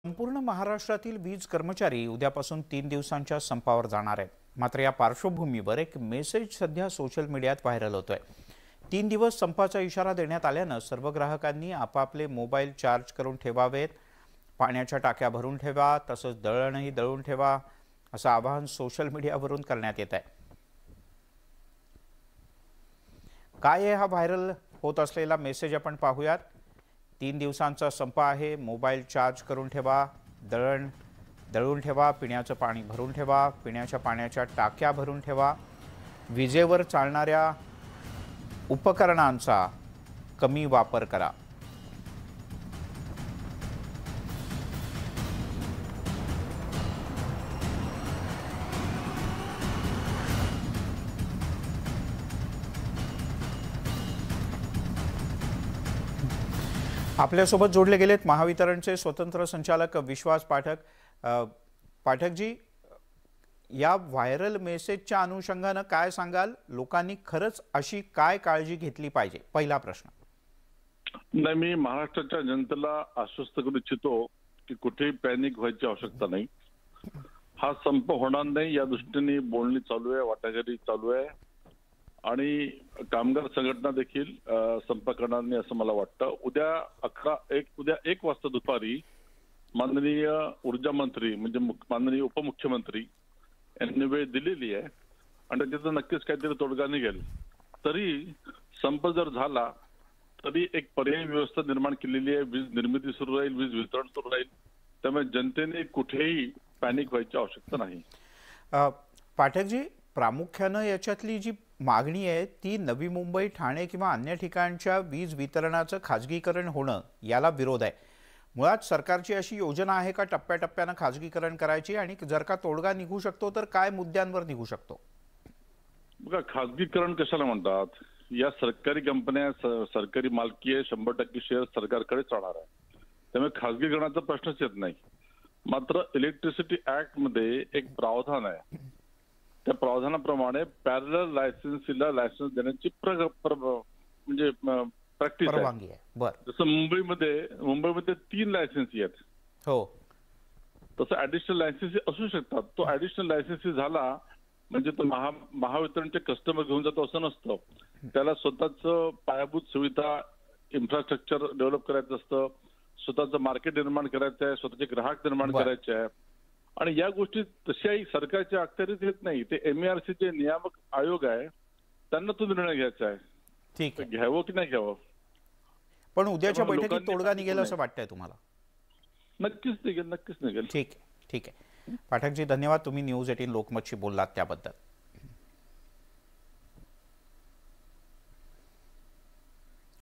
संपूर्ण महाराष्ट्रातील वीज कर्मचारी उद्यापासून 3 दिवसांच्या संपावर जाणार आहेत। मात्र या पार्श्वभूमीवर एक मेसेज सध्या सोशल मीडियात व्हायरल होतोय। 3 दिवस संपाचा इशारा देण्यात आल्याने सर्व ग्राहकांनी आपापले मोबाईल चार्ज करून ठेवावेत, पाण्याच्या टाक्या भरून ठेवा, तसंच दळणही दळून ठेवा असं आवाहन सोशल मीडियावरून करण्यात येत आहे। काय आहे हा व्हायरल होत असलेला मेसेज आपण पाहूयात। 3 दिवसांचा संप आहे, मोबाईल चार्ज करून ठेवा, दळून ठेवा, पिण्याचं पाणी भरून ठेवा, पिण्याच्या पाण्याच्या टाक्या भरून ठेवा, विजेवर चालणाऱ्या उपकरणांचा कमी वापर करा। आपल्यासोबत जोडले गेलेत महावितरणचे स्वतंत्र संचालक विश्वास पाठक। पाठक जी, या व्हायरल मेसेजच्या अनुषंगाने काय सांगाल? लोकांनी खरंच अशी काय काळजी घेतली पाहिजे? पहिला प्रश्न। नाही, मी महाराष्ट्राच्या जनतेला आश्वस्त करू इच्छितो की कुठेही पॅनिक व्हायची आवश्यकता नाही। हा संप होणार नाही या दृष्टीने बोलणी चालू आहे, वाटाघाटी चालू आहे आणि कामगार संघटना देखील संप करणार नाही असं मला वाटतं। उद्या 1 वाजता दुपारी माननीय ऊर्जा मंत्री म्हणजे माननीय उपमुख्यमंत्री यांनी वेळ दिलेली आहे आणि त्याचा नक्कीच काहीतरी तोडगा निघेल। तरी संप जर झाला तरी एक पर्यायी व्यवस्था निर्माण केलेली आहे। वीज निर्मिती सुरू राहील, वीज वितरण सुरू राहील, त्यामुळे जनतेने कुठेही पॅनिक व्हायची आवश्यकता नाही। पाठकजी, प्रामुख्याने याच्यातली जी मागणी आहे ती नवी मुंबई, ठाणे किंवा अन्य ठिकाणच्या वीज वितरणाचं खाजगीकरण होणं याला विरोध आहे। मुळात सरकारची अशी योजना आहे का टप्प्याटप्प्याने खाजगीकरण करायची, आणि जर का तोडगा निघू शकतो तर काय मुद्द्यांवर निघू शकतो? बघा, खाजगीकरण कशाला म्हणतात? या सरकारी कंपन्या सरकारी मालकी आहे, 100% शेअर सरकारकडेच राहणार आहे, त्यामुळे खाजगीकरणाचा प्रश्नच येत नाही। मात्र इलेक्ट्रिसिटी ऍक्ट मध्ये एक प्रावधान आहे, त्या प्रावधानाप्रमाणे पॅरलल लायसन्सीला लायसन्स देण्याची म्हणजे प्रॅक्टिस आहे। जसं मुंबईमध्ये 3 लायसन्सी आहेत, हो, तसं ऍडिशनल लायसन्सी असू शकतात। तो ऍडिशनल लायसन्सी झाला म्हणजे तो महावितरणचे कस्टमर घेऊन जातो असं नसतं। त्याला स्वतःच पायाभूत सुविधा इन्फ्रास्ट्रक्चर डेव्हलप करायचं असतं, स्वतःचं मार्केट निर्माण करायचं आहे, स्वतःचे ग्राहक निर्माण करायचे आहे आणि या गोष्टी तशाही सरकारच्या अखत्यारीत येत नाही। ते MERC चे नियामक आयोग आहे, त्यांना तो निर्णय घ्यायचा आहे। ठीक आहे, घ्यावं की नाही घ्यावं? पण उद्याच्या बैठकीत तोडगा निघेल असं वाटतंय तुम्हाला? नक्कीच निघेल, नक्कीच निघेल। ठीक आहे, ठीक आहे। पाठकजी, धन्यवाद, तुम्ही न्यूज 18 लोकमतशी बोललात त्याबद्दल।